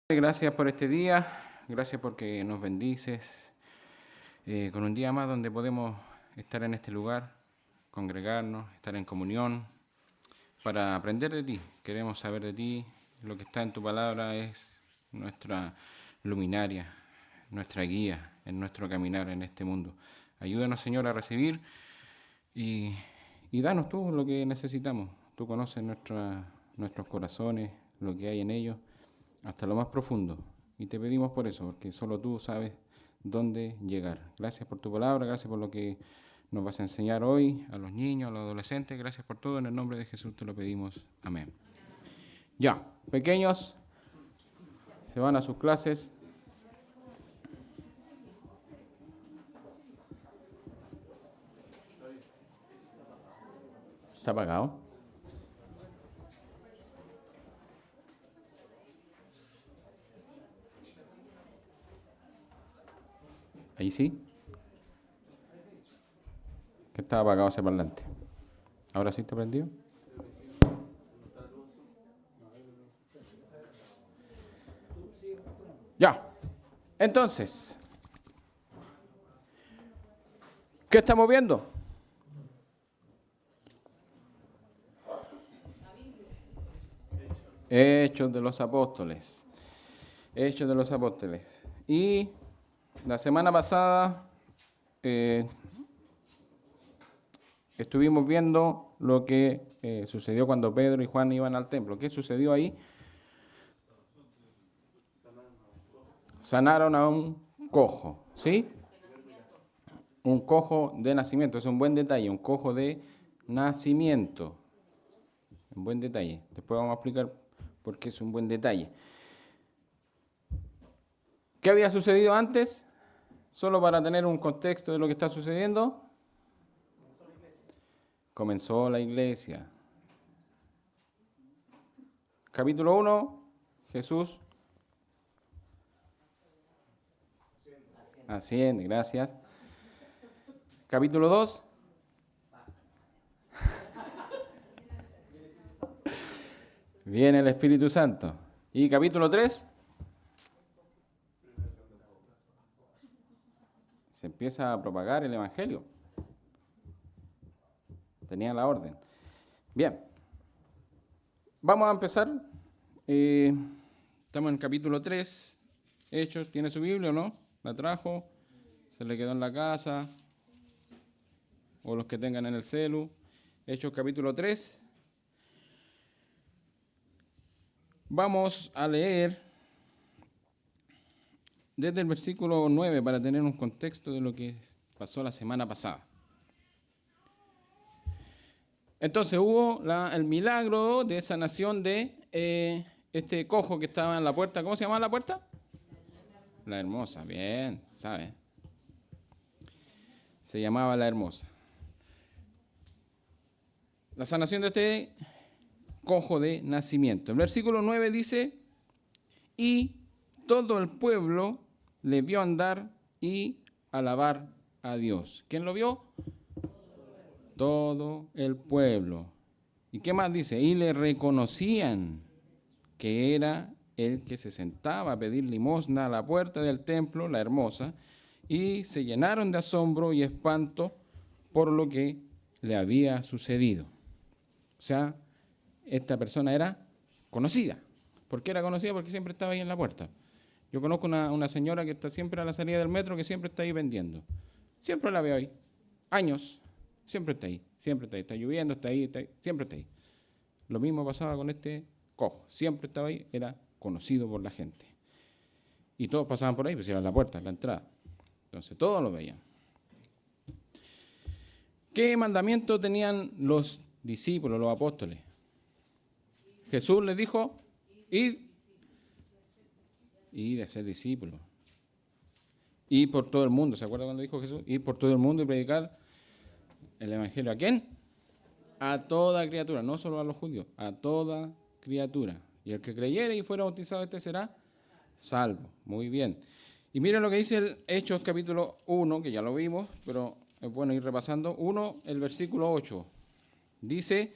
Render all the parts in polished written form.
Gracias por este día, gracias porque nos bendices con un día más donde podemos estar en este lugar, congregarnos, estar en comunión para aprender de ti. Queremos saber de ti, lo que está en tu palabra es nuestra luminaria, nuestra guía en nuestro caminar en este mundo. Ayúdanos, Señor, a recibir y danos tú lo que necesitamos. Tú conoces nuestros corazones, lo que hay en ellos, hasta lo más profundo. Y te pedimos por eso, porque solo tú sabes dónde llegar. Gracias por tu palabra, gracias por lo que nos vas a enseñar hoy a los niños, a los adolescentes. Gracias por todo. En el nombre de Jesús te lo pedimos. Amén. Ya, pequeños, se van a sus clases. ¿Está apagado? Ahí sí. Que estaba apagado ese parlante. ¿Ahora sí está prendido? Ya. Entonces, ¿qué estamos viendo? Hechos de los Apóstoles. Hechos de los Apóstoles. Y la semana pasada estuvimos viendo lo que sucedió cuando Pedro y Juan iban al templo. ¿Qué sucedió ahí? Sanaron a un cojo, ¿sí? Un cojo de nacimiento, es un buen detalle, un cojo de nacimiento. Un buen detalle. Después vamos a explicar por qué es un buen detalle. ¿Qué había sucedido antes? Solo para tener un contexto de lo que está sucediendo. Comenzó la iglesia. Capítulo 1, Jesús asciende, gracias. Capítulo 2. Viene el Espíritu Santo. Y capítulo 3. Se empieza a propagar el Evangelio. Tenía la orden. Bien. Vamos a empezar. Estamos en capítulo 3. Hechos. ¿Tiene su Biblia o no? ¿La trajo? ¿Se le quedó en la casa? O los que tengan en el celu. Hechos capítulo 3. Vamos a leer desde el versículo 9 para tener un contexto de lo que pasó la semana pasada. Entonces hubo el milagro de sanación de este cojo que estaba en la puerta. ¿Cómo se llamaba la puerta? La Hermosa, bien, ¿sabe? Se llamaba La Hermosa. La sanación de este cojo de nacimiento. El versículo 9 dice, y todo el pueblo le vio andar y alabar a Dios. ¿Quién lo vio? Todo el pueblo. ¿Y qué más dice? Y le reconocían que era el que se sentaba a pedir limosna a la puerta del templo, La Hermosa, y se llenaron de asombro y espanto por lo que le había sucedido. O sea, esta persona era conocida. ¿Por qué era conocida? Porque siempre estaba ahí en la puerta. Yo conozco una señora que está siempre a la salida del metro, que siempre está ahí vendiendo. Siempre la veo ahí. Años. Siempre está ahí. Siempre está ahí. Está lloviendo, está ahí. Siempre está ahí. Lo mismo pasaba con este cojo. Siempre estaba ahí. Era conocido por la gente. Y todos pasaban por ahí, pues iban a la puerta, a la entrada. Entonces todos lo veían. ¿Qué mandamiento tenían los discípulos, los apóstoles? Jesús les dijo, id a ser discípulos. Ir por todo el mundo. ¿Se acuerdan cuando dijo Jesús? Ir por todo el mundo y predicar el Evangelio. ¿A quién? A toda criatura, no solo a los judíos, a toda criatura. Y el que creyere y fuera bautizado, este será salvo. Muy bien. Y miren lo que dice el Hechos capítulo 1, que ya lo vimos, pero es bueno ir repasando. 1, el versículo 8. Dice,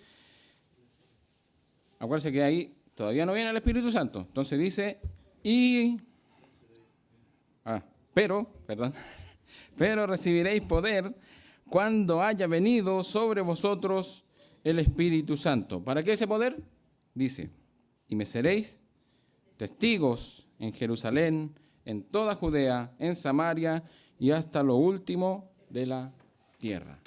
acuérdense que ahí todavía no viene el Espíritu Santo. Entonces dice, Y, pero recibiréis poder cuando haya venido sobre vosotros el Espíritu Santo. ¿Para qué ese poder? Dice, y me seréis testigos en Jerusalén, en toda Judea, en Samaria y hasta lo último de la tierra.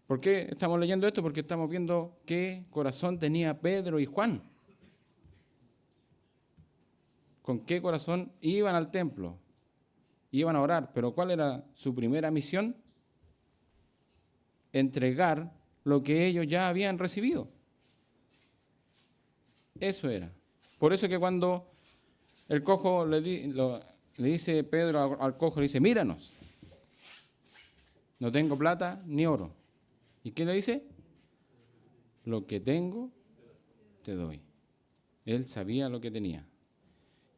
¿Por qué estamos leyendo esto? Porque estamos viendo qué corazón tenía Pedro y Juan. ¿Con qué corazón iban al templo? Iban a orar, pero ¿cuál era su primera misión? Entregar lo que ellos ya habían recibido. Eso era. Por eso que cuando el cojo le dice Pedro al cojo, le dice, míranos, no tengo plata ni oro. ¿Y qué le dice? Lo que tengo, te doy. Él sabía lo que tenía.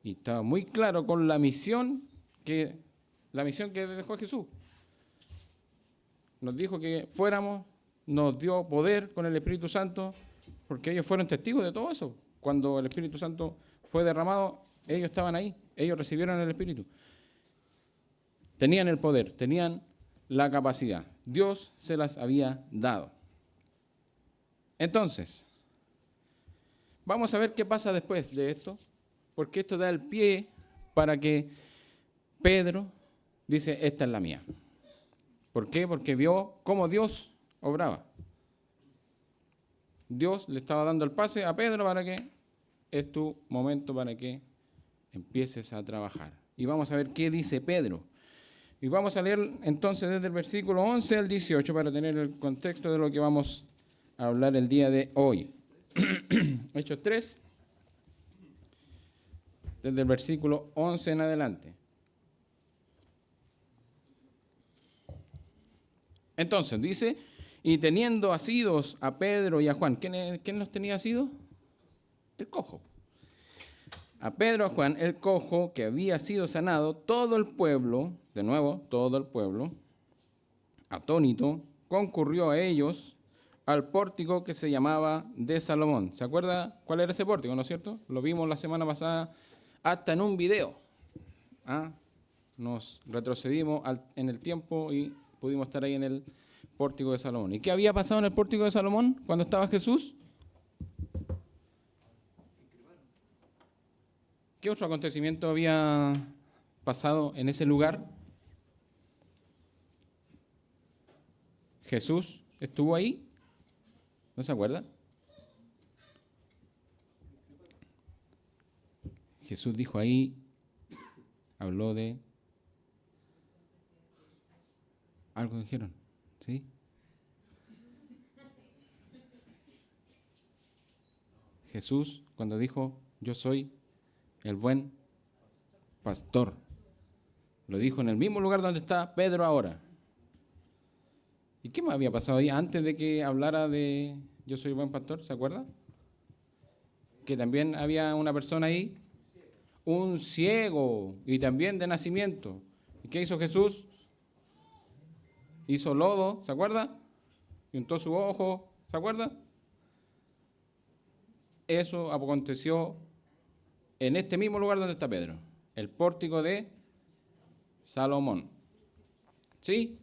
Y estaba muy claro con la misión que dejó Jesús. Nos dijo que fuéramos, nos dio poder con el Espíritu Santo, porque ellos fueron testigos de todo eso. Cuando el Espíritu Santo fue derramado, ellos estaban ahí, ellos recibieron el Espíritu. Tenían el poder, tenían la capacidad. Dios se las había dado. Entonces, vamos a ver qué pasa después de esto, porque esto da el pie para que Pedro dice, esta es la mía. ¿Por qué? Porque vio cómo Dios obraba. Dios le estaba dando el pase a Pedro para que es tu momento para que empieces a trabajar. Y vamos a ver qué dice Pedro. Y vamos a leer entonces desde el versículo 11 al 18 para tener el contexto de lo que vamos a hablar el día de hoy. Hechos 3, desde el versículo 11 en adelante. Entonces dice, y teniendo asidos a Pedro y a Juan, ¿quién los tenía asidos? El cojo. A Pedro, a Juan, el cojo que había sido sanado, todo el pueblo, de nuevo, todo el pueblo, atónito, concurrió a ellos al pórtico que se llamaba de Salomón. ¿Se acuerda cuál era ese pórtico, no es cierto? Lo vimos la semana pasada hasta en un video. Nos retrocedimos en el tiempo y pudimos estar ahí en el pórtico de Salomón. ¿Y qué había pasado en el pórtico de Salomón cuando estaba Jesús? ¿Qué otro acontecimiento había pasado en ese lugar? Jesús estuvo ahí. ¿No se acuerda? Jesús dijo ahí, habló de algo que dijeron, ¿sí? Jesús, cuando dijo, yo soy el buen pastor, lo dijo en el mismo lugar donde está Pedro ahora. ¿Y qué más había pasado ahí antes de que hablara de yo soy el buen pastor? ¿Se acuerda? Que también había una persona ahí, un ciego y también de nacimiento. ¿Y qué hizo Jesús? Hizo lodo, ¿se acuerda? Y untó su ojo, ¿se acuerda? Eso aconteció en este mismo lugar donde está Pedro, el pórtico de Salomón. ¿Sí?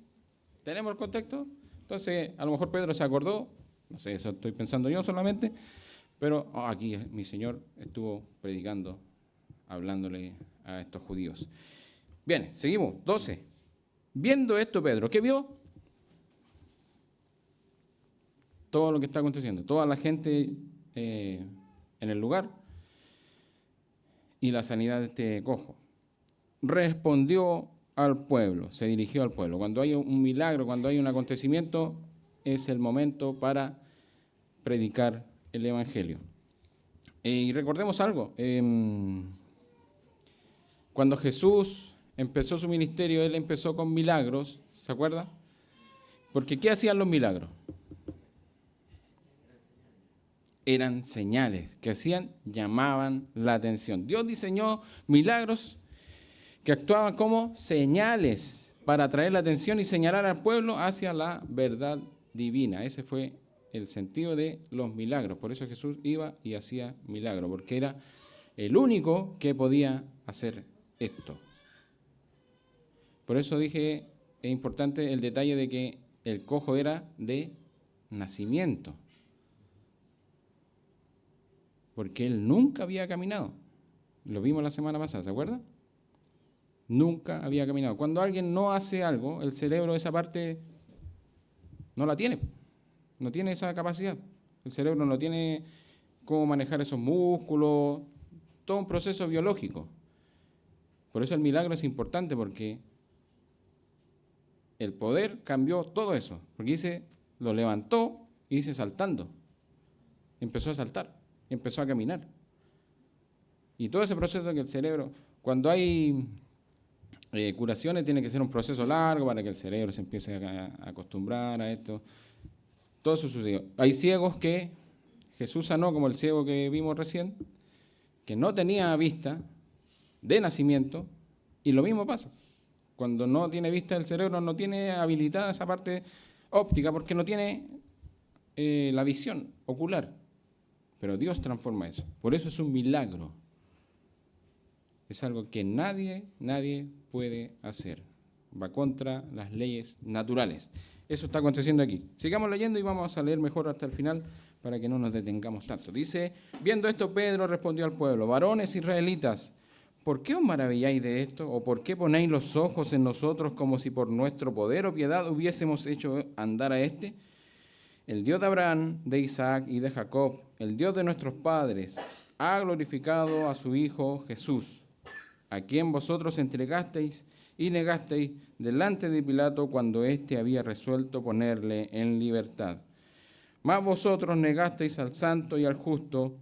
¿Tenemos el contexto? Entonces, a lo mejor Pedro se acordó, no sé, eso estoy pensando yo solamente, pero aquí mi Señor estuvo predicando, hablándole a estos judíos. Bien, seguimos, 12. Viendo esto Pedro, ¿qué vio? Todo lo que está aconteciendo, toda la gente en el lugar y la sanidad de este cojo. Respondió al pueblo, se dirigió al pueblo. Cuando hay un milagro, cuando hay un acontecimiento, es el momento para predicar el Evangelio. Y recordemos algo, cuando Jesús empezó su ministerio, Él empezó con milagros, ¿se acuerda? Porque ¿qué hacían los milagros? Eran señales que llamaban la atención. Dios diseñó milagros que actuaban como señales para atraer la atención y señalar al pueblo hacia la verdad divina. Ese fue el sentido de los milagros. Por eso Jesús iba y hacía milagros, porque era el único que podía hacer esto. Por eso dije, es importante el detalle de que el cojo era de nacimiento, porque él nunca había caminado. Lo vimos la semana pasada, ¿se acuerdan? Nunca había caminado. Cuando alguien no hace algo, el cerebro esa parte no la tiene, no tiene esa capacidad. El cerebro no tiene cómo manejar esos músculos, todo un proceso biológico. Por eso el milagro es importante, porque el poder cambió todo eso. Porque dice, lo levantó y dice saltando. Empezó a saltar, empezó a caminar. Y todo ese proceso que el cerebro, cuando hay curaciones, tiene que ser un proceso largo para que el cerebro se empiece a acostumbrar a esto. Todo eso sucedió. Hay ciegos que Jesús sanó, como el ciego que vimos recién, que no tenía vista de nacimiento, y lo mismo pasa. Cuando no tiene vista, el cerebro no tiene habilitada esa parte óptica porque no tiene la visión ocular. Pero Dios transforma eso. Por eso es un milagro. Es algo que nadie puede hacer. Va contra las leyes naturales. Eso está aconteciendo aquí. Sigamos leyendo y vamos a leer mejor hasta el final para que no nos detengamos tanto. Dice, viendo esto, Pedro respondió al pueblo: varones israelitas, ¿por qué os maravilláis de esto? ¿O por qué ponéis los ojos en nosotros como si por nuestro poder o piedad hubiésemos hecho andar a este? El Dios de Abraham, de Isaac y de Jacob, el Dios de nuestros padres, ha glorificado a su Hijo Jesús, a quien vosotros entregasteis y negasteis delante de Pilato cuando éste había resuelto ponerle en libertad. Mas vosotros negasteis al santo y al justo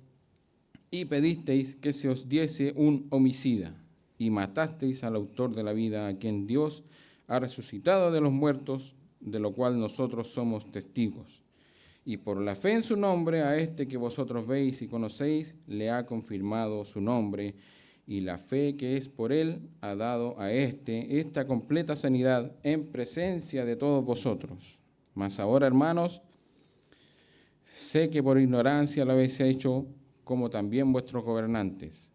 y pedisteis que se os diese un homicida, y matasteis al autor de la vida, a quien Dios ha resucitado de los muertos, de lo cual nosotros somos testigos. Y por la fe en su nombre, a este que vosotros veis y conocéis, le ha confirmado su nombre, y la fe que es por él ha dado a esta completa sanidad en presencia de todos vosotros. Mas ahora, hermanos, sé que por ignorancia lo habéis hecho, como también vuestros gobernantes.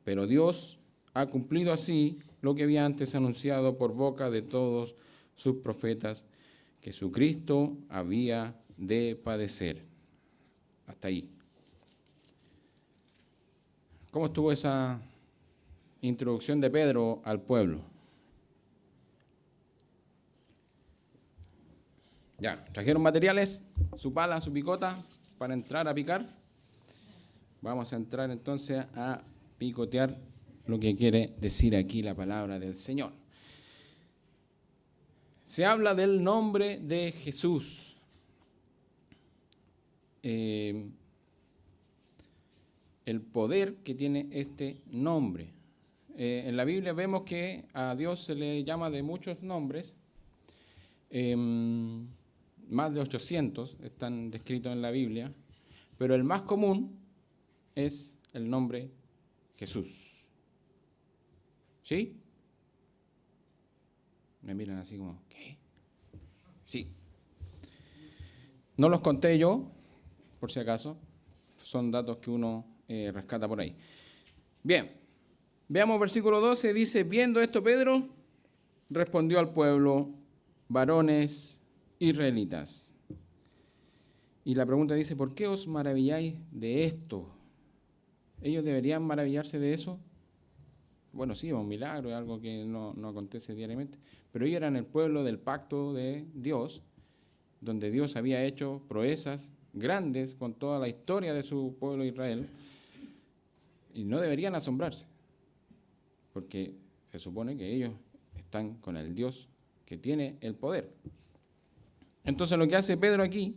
Pero Dios ha cumplido así lo que había antes anunciado por boca de todos sus profetas, que su Cristo había de padecer. Hasta ahí. ¿Cómo estuvo esa introducción de Pedro al pueblo? Ya, trajeron materiales, su pala, su picota, para entrar a picar. Vamos a entrar entonces a picotear lo que quiere decir aquí la palabra del Señor. Se habla del nombre de Jesús. El poder que tiene este nombre. En la Biblia vemos que a Dios se le llama de muchos nombres. Más de 800 están descritos en la Biblia, pero el más común es el nombre Jesús. ¿Sí? Me miran así como, ¿qué? Sí. No los conté yo, por si acaso. Son datos que uno rescata por ahí. Bien, veamos versículo 12. Dice, viendo esto Pedro, respondió al pueblo: varones israelitas. Y la pregunta dice, ¿por qué os maravilláis de esto? ¿Ellos deberían maravillarse de eso? Bueno, sí, es un milagro, es algo que no acontece diariamente. Pero ellos eran el pueblo del pacto de Dios, donde Dios había hecho proezas grandes con toda la historia de su pueblo Israel. Y no deberían asombrarse, porque se supone que ellos están con el Dios que tiene el poder. Entonces lo que hace Pedro aquí,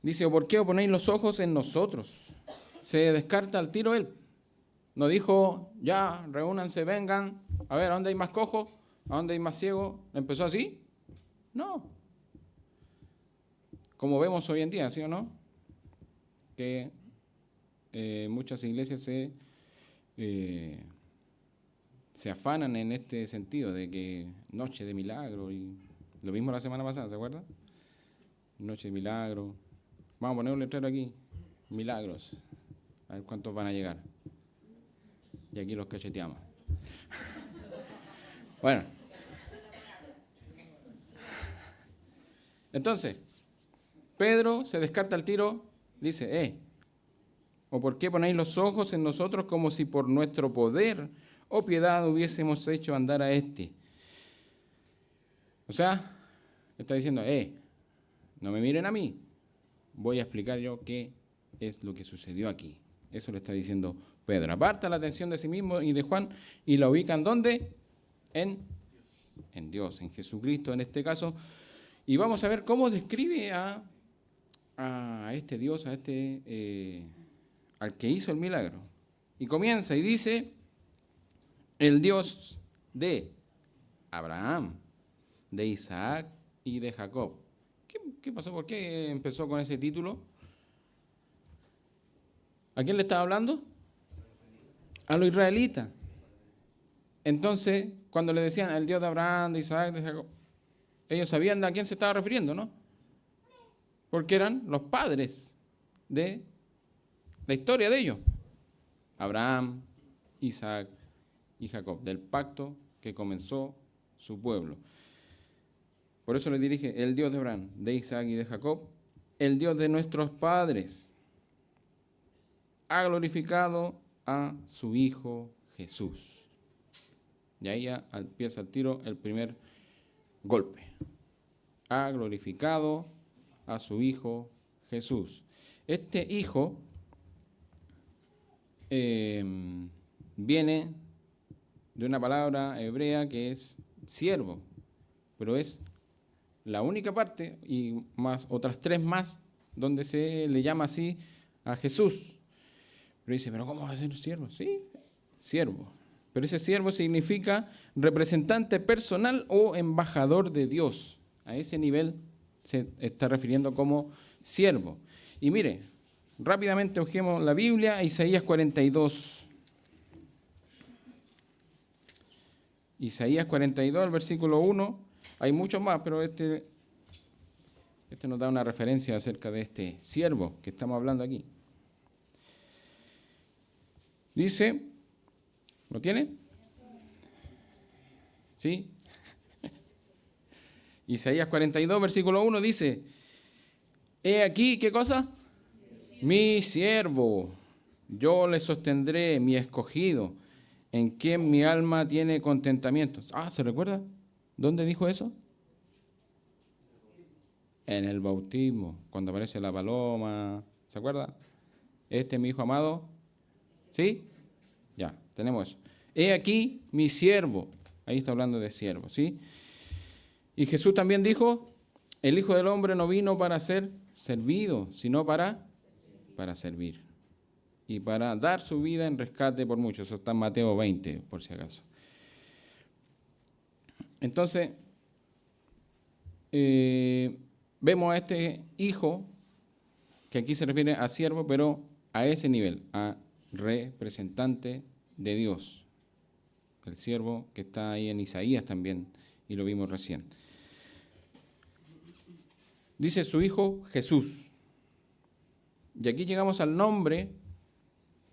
dice, ¿por qué os ponéis los ojos en nosotros? Se descarta al tiro él. No dijo, ya, reúnanse, vengan, a ver, ¿a dónde hay más cojos? ¿A dónde hay más ciegos? ¿Empezó así? No. Como vemos hoy en día, ¿sí o no? Que muchas iglesias se afanan en este sentido de que noche de milagro, y lo mismo la semana pasada, ¿se acuerdan? Noche de milagro. Vamos a poner un letrero aquí, milagros, a ver cuántos van a llegar. y aquí los cacheteamos. Bueno, entonces, Pedro se descarta al tiro, dice, ¿o por qué ponéis los ojos en nosotros como si por nuestro poder o piedad hubiésemos hecho andar a este? O sea, está diciendo, no me miren a mí, voy a explicar yo qué es lo que sucedió aquí. Eso le está diciendo Pedro. Aparta la atención de sí mismo y de Juan y la ubican ¿dónde? En Dios, en Jesucristo en este caso. Y vamos a ver cómo describe a este Dios, al que hizo el milagro. Y comienza y dice, el Dios de Abraham, de Isaac y de Jacob. ¿Qué pasó? ¿Por qué empezó con ese título? ¿A quién le estaba hablando? A los israelitas. Entonces, cuando le decían el Dios de Abraham, de Isaac, de Jacob, ellos sabían a quién se estaba refiriendo, ¿no? Porque eran los padres de la historia de ellos. Abraham, Isaac y Jacob, del pacto que comenzó su pueblo. Por eso le dirige el Dios de Abraham, de Isaac y de Jacob, el Dios de nuestros padres, ha glorificado a su Hijo Jesús. Y ahí ya empieza el tiro, el primer golpe. Ha glorificado a su Hijo Jesús. Este Hijo viene de una palabra hebrea que es siervo, pero es la única parte, y más otras tres más, donde se le llama así a Jesús. Pero dice, ¿pero cómo va a ser siervo? Sí, siervo. Pero ese siervo significa representante personal o embajador de Dios. A ese nivel se está refiriendo como siervo. Y mire, rápidamente busquemos la Biblia, Isaías 42. Isaías 42, el versículo 1. Hay muchos más, pero este nos da una referencia acerca de este siervo que estamos hablando aquí. Dice, ¿lo tiene? ¿Sí? Isaías 42, versículo 1 dice, he aquí, ¿qué cosa? Mi siervo, yo le sostendré, mi escogido, en quien mi alma tiene contentamiento. ¿Se recuerda? ¿Dónde dijo eso? En el bautismo, cuando aparece la paloma. ¿Se acuerda? Este es mi hijo amado. ¿Sí? Ya, tenemos eso. He aquí mi siervo. Ahí está hablando de siervo, ¿sí? Y Jesús también dijo, el Hijo del Hombre no vino para ser servido, sino para servir. Y para dar su vida en rescate por muchos. Eso está en Mateo 20, por si acaso. Entonces, vemos a este hijo, que aquí se refiere a siervo, pero a ese nivel, a representante de Dios. El siervo que está ahí en Isaías también, y lo vimos recién. Dice su hijo Jesús. Y aquí llegamos al nombre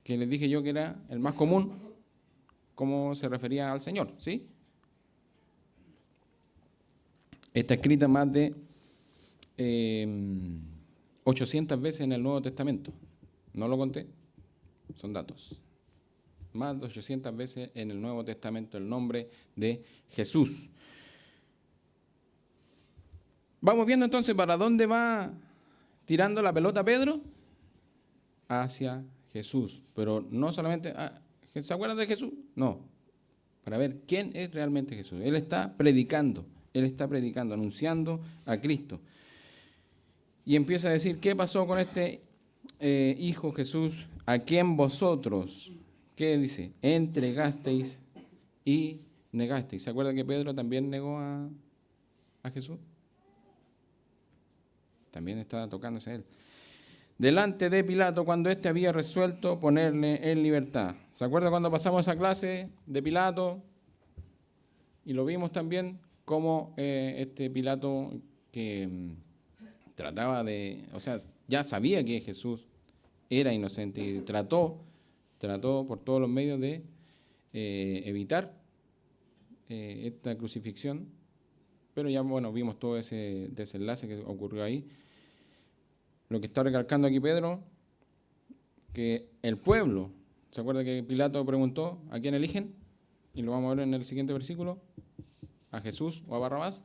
que les dije yo que era el más común, cómo se refería al Señor, ¿sí? Está escrita más de 800 veces en el Nuevo Testamento. No lo conté, son datos. Más de 800 veces en el Nuevo Testamento el nombre de Jesús. Vamos viendo entonces para dónde va tirando la pelota Pedro. Hacia Jesús. Pero no solamente, ¿se acuerdan de Jesús? No. Para ver quién es realmente Jesús. Él está predicando, anunciando a Cristo. Y empieza a decir, ¿qué pasó con este Hijo Jesús? A quien vosotros, ¿qué dice? Entregasteis y negasteis. ¿Se acuerda que Pedro también negó a Jesús? También estaba tocándose a él. Delante de Pilato, cuando éste había resuelto ponerle en libertad. ¿Se acuerda cuando pasamos esa clase de Pilato? Y lo vimos también como este Pilato que trataba de, o sea, ya sabía que Jesús era inocente y trató por todos los medios de evitar esta crucifixión, pero ya, bueno, vimos todo ese desenlace que ocurrió ahí. Lo que está recalcando aquí Pedro, que el pueblo, ¿se acuerda que Pilato preguntó a quién eligen? Y lo vamos a ver en el siguiente versículo, a Jesús o a Barrabás.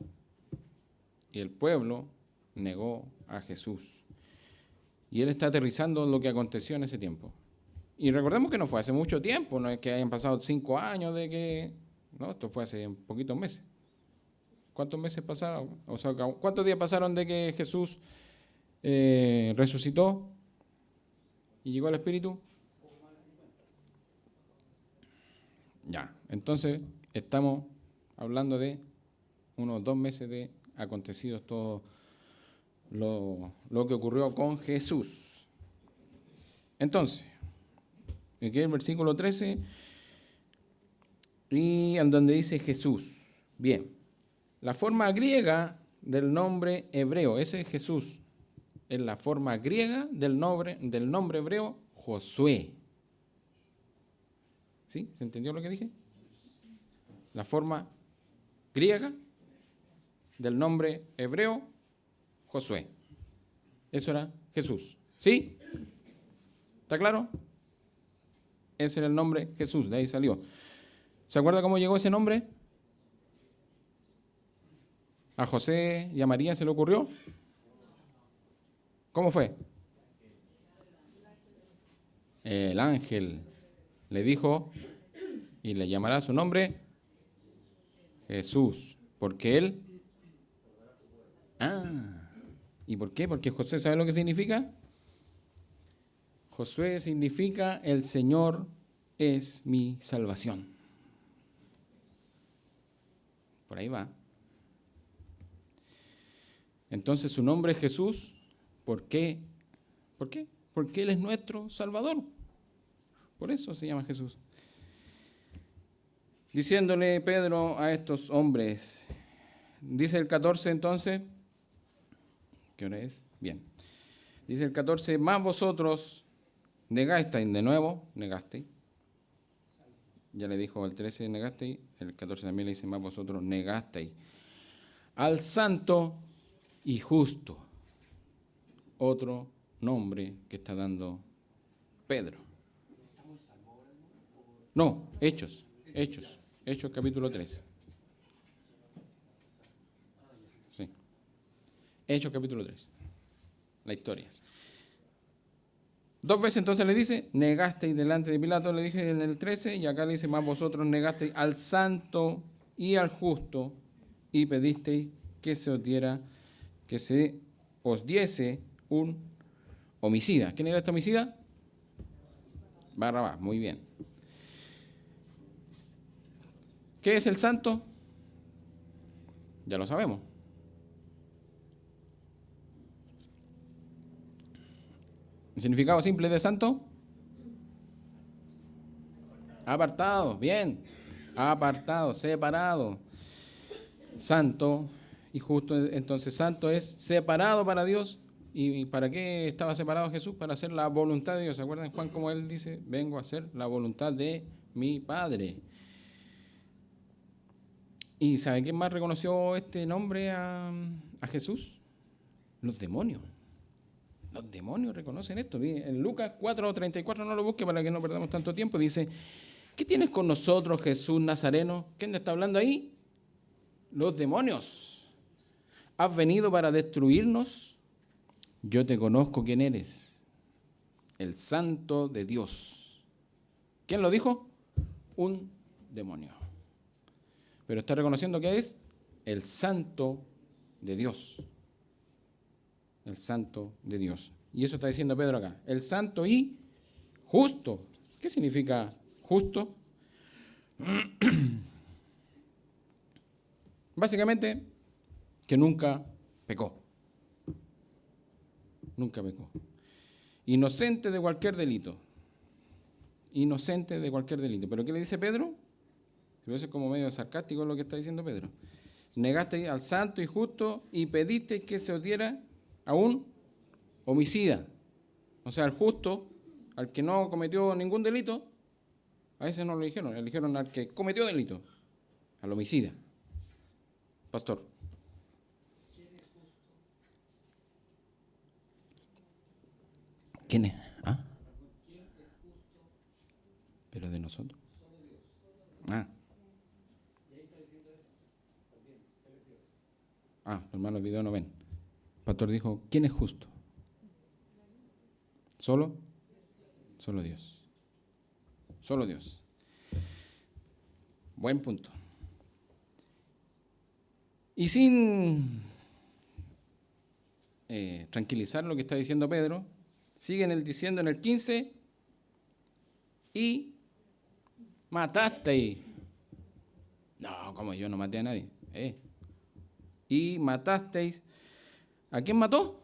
Y el pueblo negó a Jesús. Y él está aterrizando lo que aconteció en ese tiempo. Y recordemos que no fue hace mucho tiempo, no es que hayan pasado 5 años de que... No, esto fue hace poquitos meses. ¿Cuántos meses pasaron? O sea, ¿cuántos días pasaron de que Jesús resucitó y llegó al Espíritu? Ya, entonces estamos hablando de unos 2 meses de acontecidos todo lo que ocurrió con Jesús. Entonces, aquí el versículo 13, y en donde dice Jesús. Bien, la forma griega del nombre hebreo, ese es Jesús, es la forma griega del nombre hebreo Josué. ¿Sí? ¿Se entendió lo que dije? La forma griega del nombre hebreo Josué. Eso era Jesús. ¿Sí? ¿Está claro? Ese era el nombre Jesús, de ahí salió. ¿Se acuerda cómo llegó ese nombre? ¿A José y a María se le ocurrió? ¿Cómo fue? El ángel le dijo, y le llamará su nombre Jesús, porque él... ¿Y por qué? Porque José, ¿sabe lo que significa? Josué significa el Señor es mi salvación. Por ahí va. Entonces su nombre es Jesús. ¿Por qué? ¿Por qué? Porque Él es nuestro Salvador. Por eso se llama Jesús. Diciéndole Pedro a estos hombres, dice el 14 entonces, ¿qué hora es? Bien. Dice el 14, más vosotros negasteis, de nuevo, negasteis. Ya le dijo el 13, negasteis, el 14 también le dice, más vosotros negasteis al santo y justo. Otro nombre que está dando Pedro. No, Hechos capítulo 3. Sí. Hechos capítulo 3. La historia. 2 veces entonces le dice, negasteis delante de Pilato, le dije en el 13, y acá le dice, más vosotros negasteis al santo y al justo, y pedisteis que se os diese un homicida. ¿Quién era este homicida? Barrabás, muy bien. ¿Qué es el santo? Ya lo sabemos. ¿El significado simple de santo? Apartado, bien. Apartado, separado. Santo y justo, entonces santo es separado para Dios. ¿Y para qué estaba separado Jesús? Para hacer la voluntad de Dios. ¿Se acuerdan Juan como él dice? Vengo a hacer la voluntad de mi Padre. ¿Y sabe quién más reconoció este nombre a Jesús? Los demonios. Los demonios reconocen esto. En Lucas 4:34, no lo busque para que no perdamos tanto tiempo, dice, ¿qué tienes con nosotros, Jesús Nazareno? ¿Quién está hablando ahí? Los demonios. ¿Has venido para destruirnos? Yo te conozco quién eres, el Santo de Dios. ¿Quién lo dijo? Un demonio. Pero está reconociendo que es el Santo de Dios. El Santo de Dios. Y eso está diciendo Pedro acá. El Santo y justo. ¿Qué significa justo? Básicamente, que nunca pecó. Nunca pecó. Inocente de cualquier delito. Inocente de cualquier delito. ¿Pero qué le dice Pedro? Se ve como medio sarcástico lo que está diciendo Pedro. Negaste al santo y justo y pediste que se os diera a un homicida. O sea, al justo, al que no cometió ningún delito, A ese no lo eligieron al que cometió delito, al homicida. Pastor. ¿Quién es? ¿Ah? Pero de nosotros. Ah. Los hermanos del video no ven. El pastor dijo, ¿quién es justo? ¿Solo? Solo Dios. Solo Dios. Buen punto. Y sin tranquilizar lo que está diciendo Pedro, siguen diciendo en el 15, y matasteis. No, como yo no maté a nadie. Y matasteis. ¿A quién mató?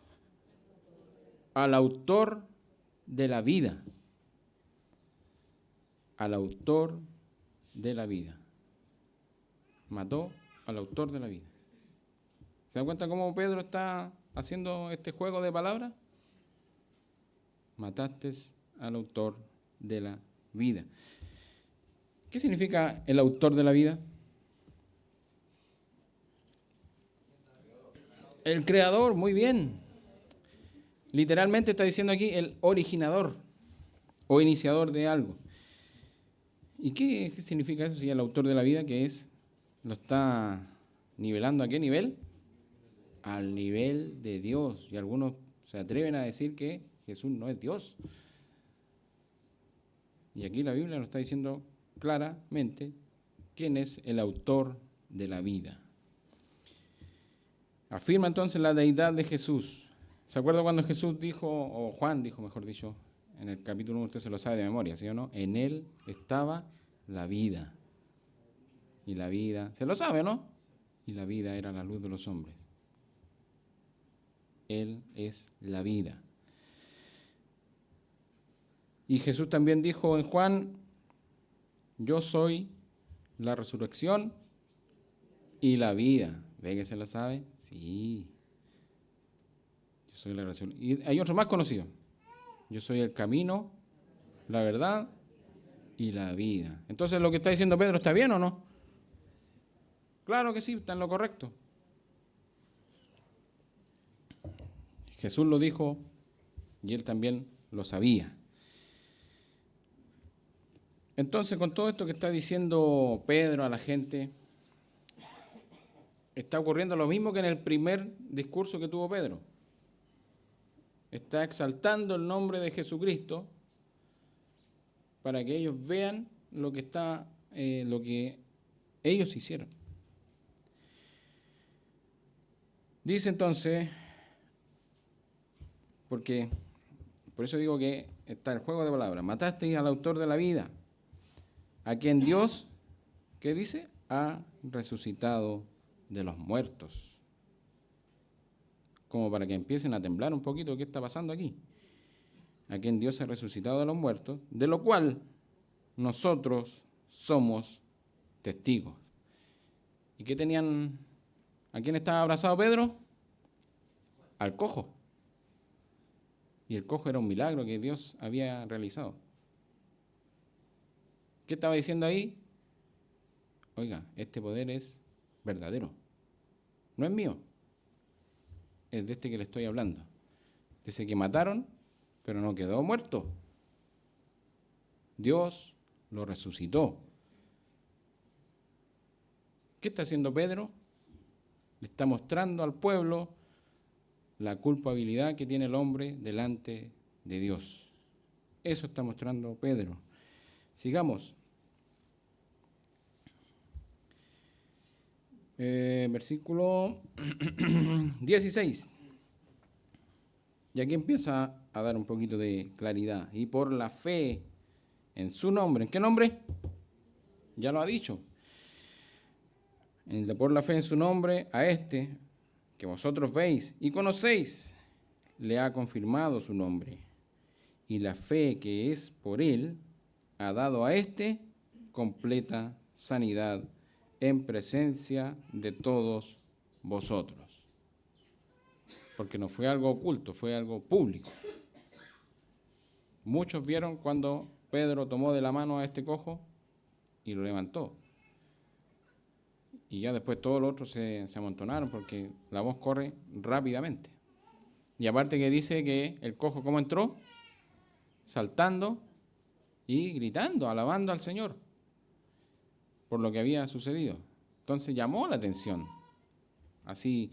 Al autor de la vida. Al autor de la vida. Mató al autor de la vida. ¿Se dan cuenta cómo Pedro está haciendo este juego de palabras? Mataste al autor de la vida. ¿Qué significa el autor de la vida? El creador, muy bien. Literalmente está diciendo aquí el originador o iniciador de algo. ¿Y qué significa eso si el autor de la vida, que es, lo está nivelando a qué nivel? Al nivel de Dios. Y algunos se atreven a decir que Jesús no es Dios. Y aquí la Biblia nos está diciendo claramente quién es el autor de la vida. Afirma entonces la deidad de Jesús. ¿Se acuerda cuando Jesús dijo, o Juan dijo, mejor dicho, en el capítulo 1, usted se lo sabe de memoria, ¿sí o no? En él estaba la vida. Y la vida, ¿se lo sabe, no? Y la vida era la luz de los hombres. Él es la vida. Y Jesús también dijo en Juan, yo soy la resurrección y la vida. ¿Ve que se lo sabe? Sí. Yo soy la resurrección. Y hay otro más conocido. Yo soy el camino, la verdad y la vida. Entonces, lo que está diciendo Pedro, ¿está bien o no? Claro que sí, está en lo correcto. Jesús lo dijo y él también lo sabía. Entonces, con todo esto que está diciendo Pedro a la gente, está ocurriendo lo mismo que en el primer discurso que tuvo Pedro. Está exaltando el nombre de Jesucristo para que ellos vean lo que ellos hicieron. Dice entonces, porque por eso digo que está el juego de palabras, matasteis al autor de la vida, a quien Dios, ¿qué dice? Ha resucitado de los muertos. Como para que empiecen a temblar un poquito qué está pasando aquí. A quien Dios ha resucitado de los muertos, de lo cual nosotros somos testigos. ¿Y qué tenían? ¿A quién estaba abrazado Pedro? Al cojo. Y el cojo era un milagro que Dios había realizado. ¿Qué estaba diciendo ahí? Oiga, este poder es verdadero. No es mío. Es de este que le estoy hablando. De ese que mataron, pero no quedó muerto. Dios lo resucitó. ¿Qué está haciendo Pedro? Le está mostrando al pueblo la culpabilidad que tiene el hombre delante de Dios. Eso está mostrando Pedro. Sigamos. Versículo 16. Y aquí empieza a dar un poquito de claridad. Y por la fe en su nombre. ¿En qué nombre? Ya lo ha dicho. Por la fe en su nombre, a este que vosotros veis y conocéis, le ha confirmado su nombre. Y la fe que es por él ha dado a este completa sanidad en presencia de todos vosotros. Porque no fue algo oculto, fue algo público. Muchos vieron cuando Pedro tomó de la mano a este cojo y lo levantó. Y ya después todos los otros se amontonaron porque la voz corre rápidamente. Y aparte que dice que el cojo, ¿cómo entró? Saltando y gritando, alabando al Señor por lo que había sucedido. Entonces llamó la atención, así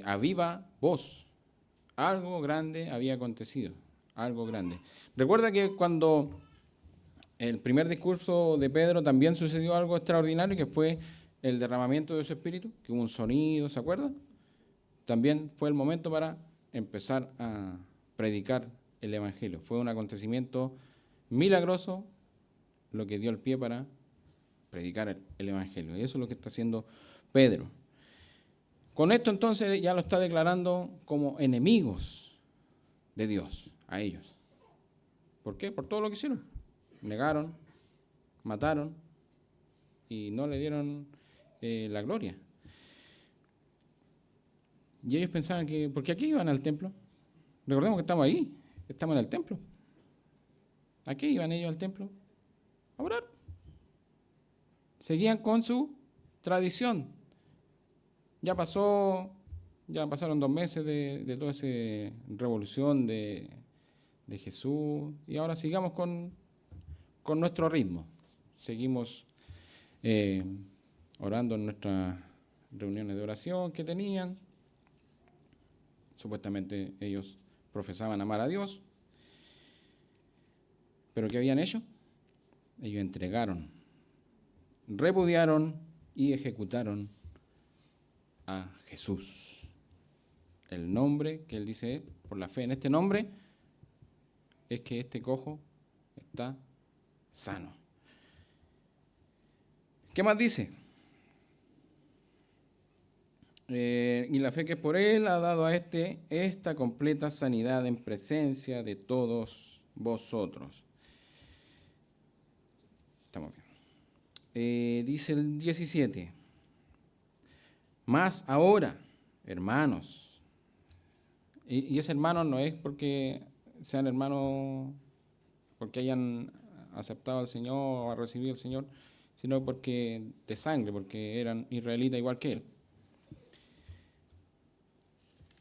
a viva voz. Algo grande había acontecido, algo grande. Recuerda que cuando el primer discurso de Pedro también sucedió algo extraordinario, que fue el derramamiento de su espíritu, que hubo un sonido, ¿se acuerda? También fue el momento para empezar a predicar el Evangelio. Fue un acontecimiento milagroso lo que dio el pie para predicar el Evangelio. Y eso es lo que está haciendo Pedro. Con esto entonces ya lo está declarando como enemigos de Dios, a ellos. ¿Por qué? Por todo lo que hicieron. Negaron, mataron y no le dieron la gloria. Y ellos pensaban que, ¿por qué aquí iban al templo? Recordemos que estamos ahí, estamos en el templo. ¿A qué iban ellos al templo? A orar. Seguían con su tradición. Ya pasaron 2 meses de toda esa revolución de Jesús y ahora sigamos con nuestro ritmo. Seguimos orando en nuestras reuniones de oración que tenían. Supuestamente ellos profesaban amar a Dios. ¿Pero qué habían hecho? Ellos entregaron, repudiaron y ejecutaron a Jesús. El nombre que él dice, por la fe en este nombre, es que este cojo está sano. ¿Qué más dice? Y la fe que es por él ha dado a esta completa sanidad en presencia de todos vosotros. Estamos bien. Dice el 17. Más ahora, hermanos. Y ese hermano no es porque sean hermanos, porque hayan aceptado al Señor o recibido al Señor, sino porque de sangre, porque eran israelitas igual que él.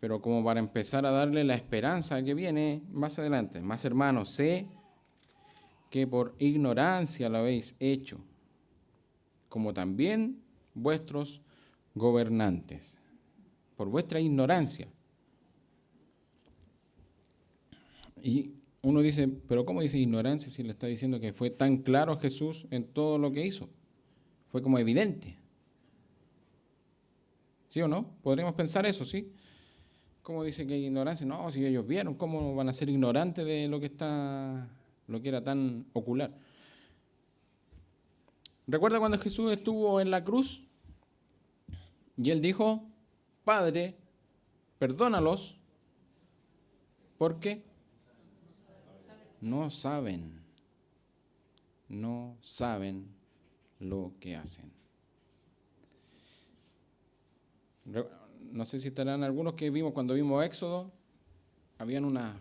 Pero como para empezar a darle la esperanza que viene más adelante. Más hermanos, sé que por ignorancia lo habéis hecho, como también vuestros gobernantes, por vuestra ignorancia. Y uno dice, pero ¿cómo dice ignorancia si le está diciendo que fue tan claro Jesús en todo lo que hizo? Fue como evidente. ¿Sí o no? Podríamos pensar eso, ¿sí? ¿Cómo dice que hay ignorancia? No, si ellos vieron, ¿cómo van a ser ignorantes de lo que era tan ocular? ¿Recuerda cuando Jesús estuvo en la cruz? Y él dijo, Padre, perdónalos, porque no saben lo que hacen. No sé si estarán algunos que vimos cuando vimos Éxodo, habían una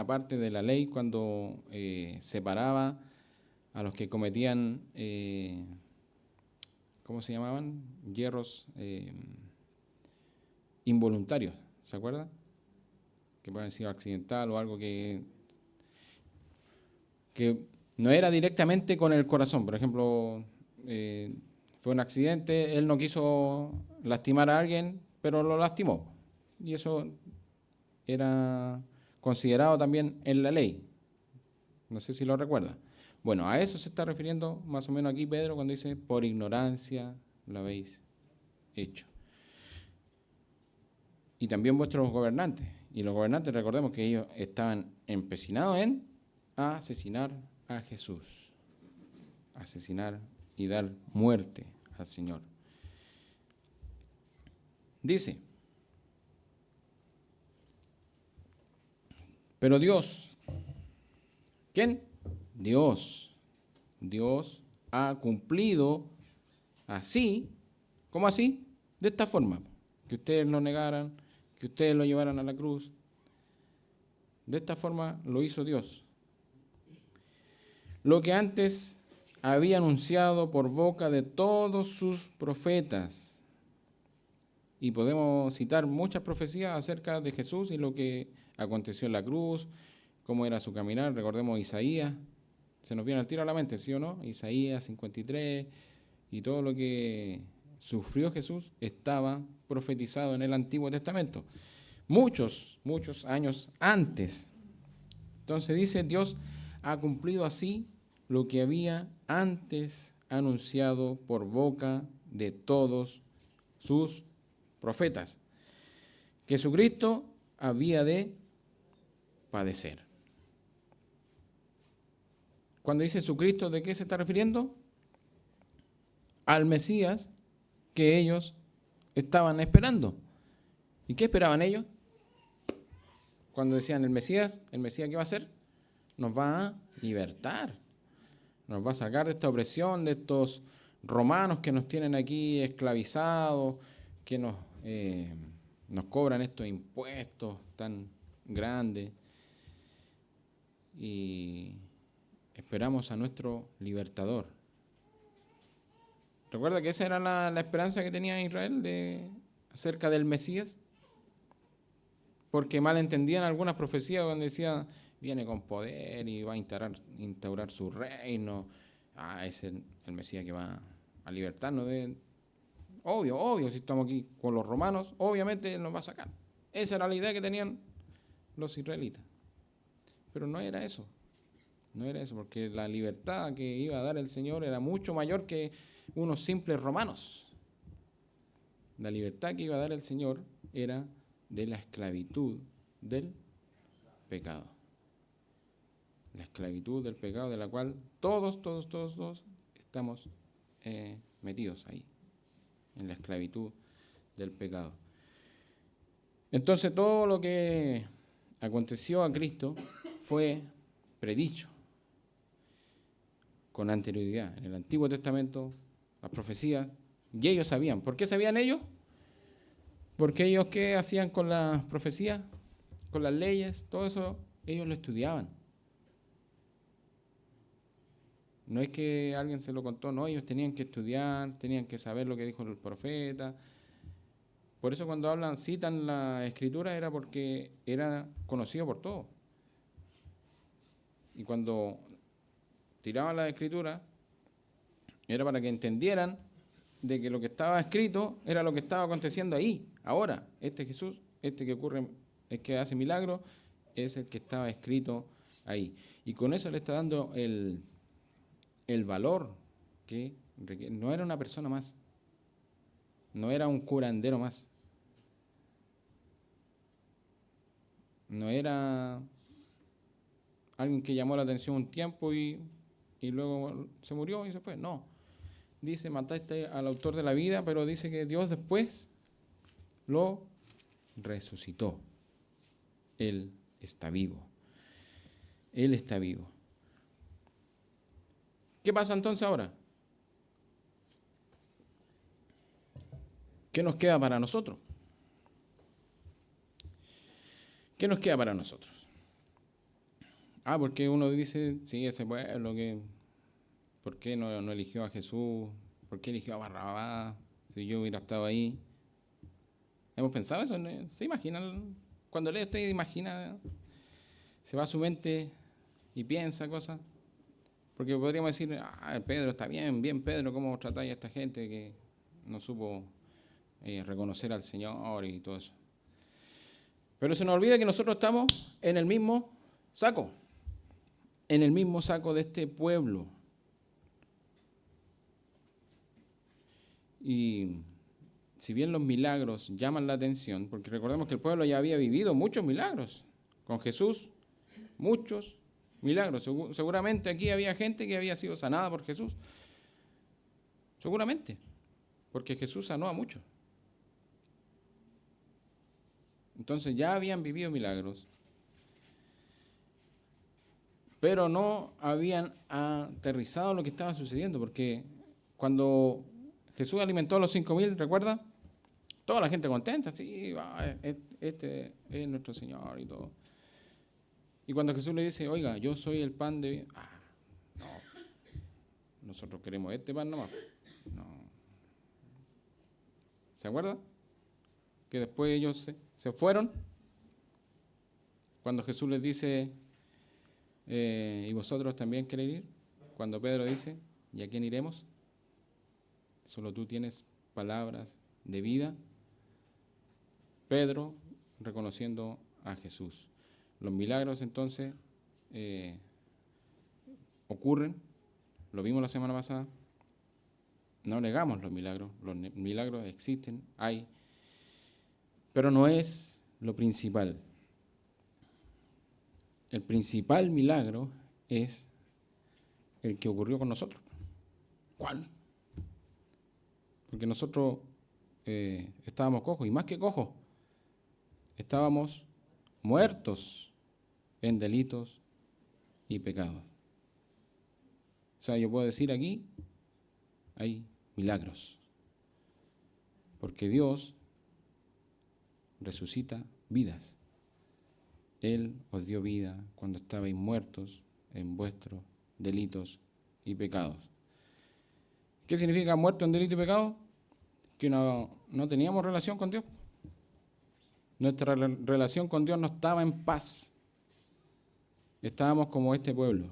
parte de la ley cuando separaba a los que cometían, ¿cómo se llamaban? Hierros involuntarios, ¿se acuerda? Que pueden ser accidental o algo que no era directamente con el corazón. Por ejemplo, fue un accidente, él no quiso lastimar a alguien, pero lo lastimó. Y eso era considerado también en la ley. No sé si lo recuerda. Bueno, a eso se está refiriendo más o menos aquí Pedro cuando dice, por ignorancia lo habéis hecho. Y también vuestros gobernantes. Y los gobernantes, recordemos que ellos estaban empecinados en asesinar a Jesús. Asesinar y dar muerte al Señor. Dice, pero Dios, ¿quién? Dios ha cumplido así, ¿cómo así? De esta forma, que ustedes lo negaran, que ustedes lo llevaran a la cruz. De esta forma lo hizo Dios. lo que antes había anunciado por boca de todos sus profetas. Y podemos citar muchas profecías acerca de Jesús y lo que aconteció en la cruz, cómo era su caminar. Recordemos Isaías, se nos viene al tiro a la mente, ¿sí o no? Isaías 53 y todo lo que sufrió Jesús estaba profetizado en el Antiguo Testamento. Muchos años antes. Entonces dice, Dios ha cumplido así lo que había antes anunciado por boca de todos sus profetas. Jesucristo había de padecer. Cuando dice Jesucristo, ¿de qué se está refiriendo? Al Mesías que ellos estaban esperando. ¿Y qué esperaban ellos? Cuando decían el Mesías ¿qué va a hacer? Nos va a libertar. Nos va a sacar de esta opresión, de estos romanos que nos tienen aquí esclavizados, que nos cobran estos impuestos tan grandes. Y esperamos a nuestro libertador. ¿Recuerda que esa era la esperanza que tenía Israel acerca del Mesías? Porque mal entendían algunas profecías donde decían, viene con poder y va a instaurar su reino. Es el Mesías que va a libertarnos de... Obvio, si estamos aquí con los romanos, obviamente Él nos va a sacar. Esa era la idea que tenían los israelitas. Pero no era eso, porque la libertad que iba a dar el Señor era mucho mayor que unos simples romanos. La libertad que iba a dar el Señor era de la esclavitud del pecado. La esclavitud del pecado de la cual todos estamos metidos ahí, en la esclavitud del pecado. Entonces todo lo que aconteció a Cristo fue predicho con anterioridad. En el Antiguo Testamento, las profecías, y ellos sabían. ¿Por qué sabían ellos? Porque ellos, ¿qué hacían con las profecías? Con las leyes, todo eso, ellos lo estudiaban. No es que alguien se lo contó, no, ellos tenían que estudiar, tenían que saber lo que dijo el profeta. Por eso cuando citan la Escritura era porque era conocido por todos. Y cuando tiraban la Escritura era para que entendieran de que lo que estaba escrito era lo que estaba aconteciendo ahí, ahora. Este Jesús, que hace milagros, es el que estaba escrito ahí. Y con eso le está dando el valor que no era una persona más, no era un curandero más, no era alguien que llamó la atención un tiempo y luego se murió y se fue. No, dice, mataste al autor de la vida, pero dice que Dios después lo resucitó. Él está vivo. Él está vivo. ¿Qué pasa entonces ahora? ¿Qué nos queda para nosotros? ¿Qué nos queda para nosotros? Porque uno dice, sí, ese pueblo, ¿por qué no eligió a Jesús? ¿Por qué eligió a Barrabás? Si yo hubiera estado ahí. ¿Hemos pensado eso? ¿Se imaginan? Cuando lee usted, imagina, se va a su mente y piensa cosas. Porque podríamos decir, Pedro, está bien Pedro, ¿cómo tratáis a esta gente que no supo reconocer al Señor y todo eso? Pero se nos olvida que nosotros estamos en el mismo saco de este pueblo. Y si bien los milagros llaman la atención, porque recordemos que el pueblo ya había vivido muchos milagros con Jesús, muchos milagros. Seguramente aquí había gente que había sido sanada por Jesús. Seguramente, porque Jesús sanó a muchos. Entonces ya habían vivido milagros, pero no habían aterrizado lo que estaba sucediendo, porque cuando Jesús alimentó a los 5,000, ¿recuerda? Toda la gente contenta, sí, este es nuestro Señor y todo. Y cuando Jesús le dice, oiga, yo soy el pan de vida, no, nosotros queremos este pan nomás. No. ¿Se acuerdan? Que después ellos se fueron. Cuando Jesús les dice, ¿y vosotros también queréis ir? Cuando Pedro dice, ¿y a quién iremos? Solo tú tienes palabras de vida. Pedro reconociendo a Jesús. Los milagros entonces ocurren, lo vimos la semana pasada, no negamos los milagros existen, hay, pero no es lo principal. El principal milagro es el que ocurrió con nosotros. ¿Cuál? Porque nosotros estábamos cojos, y más que cojos, estábamos muertos en delitos y pecados. O sea, yo puedo decir aquí, hay milagros. Porque Dios resucita vidas. Él os dio vida cuando estabais muertos en vuestros delitos y pecados. ¿Qué significa muerto en delito y pecado? Que no teníamos relación con Dios. Nuestra relación con Dios no estaba en paz. Estábamos como este pueblo.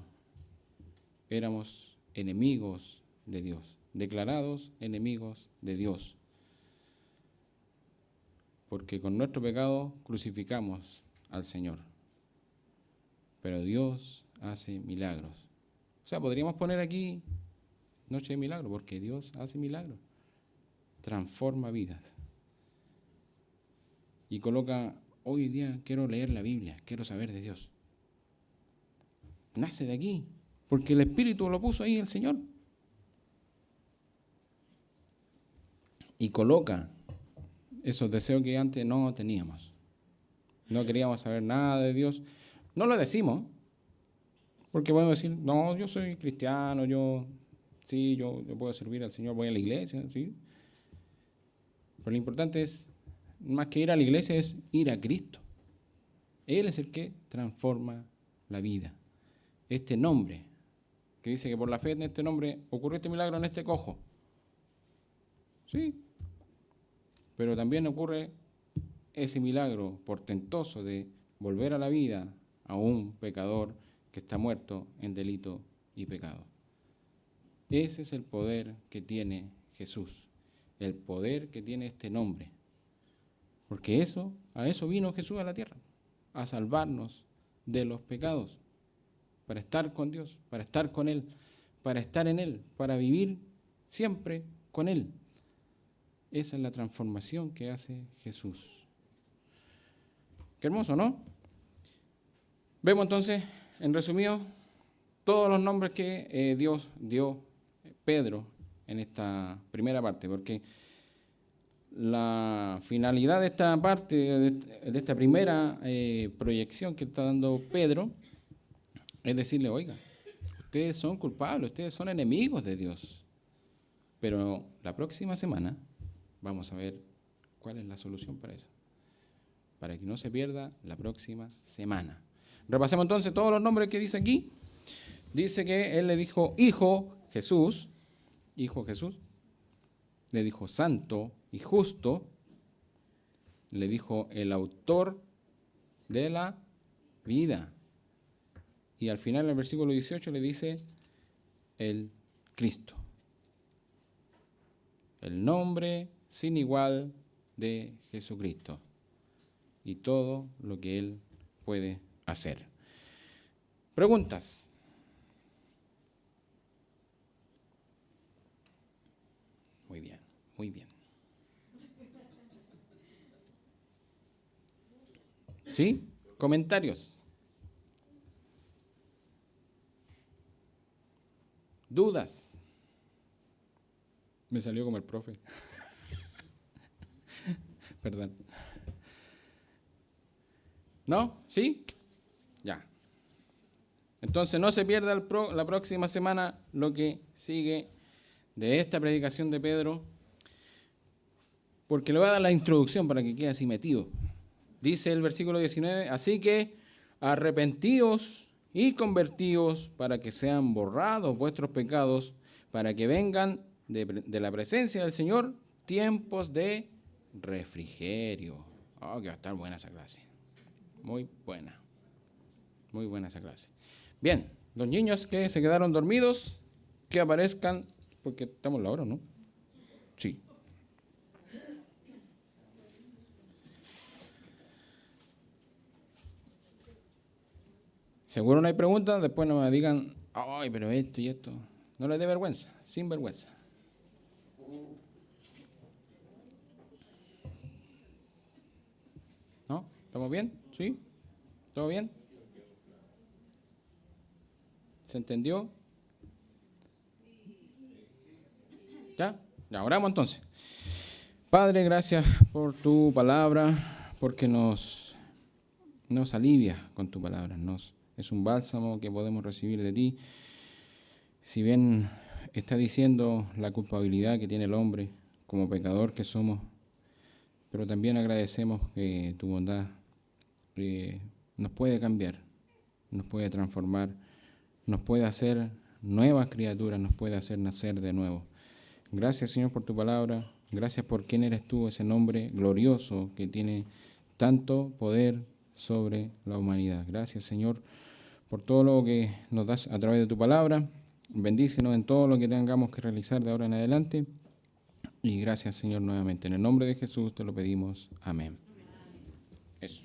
Éramos enemigos de Dios, declarados enemigos de Dios. Porque con nuestro pecado crucificamos al Señor. Pero Dios hace milagros. O sea, podríamos poner aquí Noche de Milagro, porque Dios hace milagros. Transforma vidas. Y coloca, hoy día quiero leer la Biblia, quiero saber de Dios. Nace de aquí, porque el Espíritu lo puso ahí el Señor. Y coloca esos deseos que antes no teníamos. No queríamos saber nada de Dios. No lo decimos, porque podemos decir, no, yo soy cristiano, yo puedo servir al Señor, voy a la iglesia, ¿sí? Pero lo importante es, más que ir a la iglesia, es ir a Cristo. Él es el que transforma la vida. Este nombre, que dice que por la fe en este nombre ocurrió este milagro en este cojo. Sí, pero también ocurre ese milagro portentoso de volver a la vida a un pecador que está muerto en delito y pecado. Ese es el poder que tiene Jesús, el poder que tiene este nombre. Porque a eso vino Jesús a la tierra, a salvarnos de los pecados, para estar con Dios, para estar con Él, para estar en Él, para vivir siempre con Él. Esa es la transformación que hace Jesús. Qué hermoso, ¿no? Vemos entonces, en resumido, todos los nombres que Dios dio Pedro en esta primera parte, porque la finalidad de esta parte, de esta primera proyección que está dando Pedro, es decirle, oiga, ustedes son culpables, ustedes son enemigos de Dios. Pero la próxima semana vamos a ver cuál es la solución para eso, para que no se pierda la próxima semana. Repasemos entonces todos los nombres que dice aquí. Dice que él le dijo hijo Jesús, le dijo santo y justo, le dijo el autor de la vida. Y al final, en el versículo 18, le dice el Cristo. El nombre sin igual de Jesucristo. Y todo lo que Él puede hacer. Preguntas. Muy bien, muy bien. ¿Sí? ¿Comentarios? ¿Dudas? Me salió como el profe. Perdón. ¿No? ¿Sí? Ya. Entonces no se pierda la próxima semana lo que sigue de esta predicación de Pedro, porque le voy a dar la introducción para que quede así metido. Dice el versículo 19, así que arrepentíos y convertíos para que sean borrados vuestros pecados, para que vengan de la presencia del Señor tiempos de refrigerio. Oh, que va a estar buena esa clase. Muy buena. Muy buena esa clase. Bien, los niños que se quedaron dormidos, que aparezcan, porque estamos a la hora, ¿no? Sí. Seguro no hay preguntas, después no me digan, ay, pero esto y esto. No les dé vergüenza, sin vergüenza. ¿No? ¿Estamos bien? ¿Sí? ¿Todo bien? ¿Se entendió? ¿Ya? Ya, oramos entonces. Padre, gracias por tu palabra, porque nos alivia con tu palabra. Es un bálsamo que podemos recibir de ti. Si bien está diciendo la culpabilidad que tiene el hombre como pecador que somos, pero también agradecemos que tu bondad nos puede cambiar, nos puede transformar, nos puede hacer nuevas criaturas, nos puede hacer nacer de nuevo. Gracias, Señor, por tu palabra. Gracias por quién eres tú, ese nombre glorioso que tiene tanto poder sobre la humanidad. Gracias, Señor, por todo lo que nos das a través de tu palabra. Bendícenos en todo lo que tengamos que realizar de ahora en adelante. Y gracias, Señor, nuevamente. En el nombre de Jesús te lo pedimos. Amén. Eso.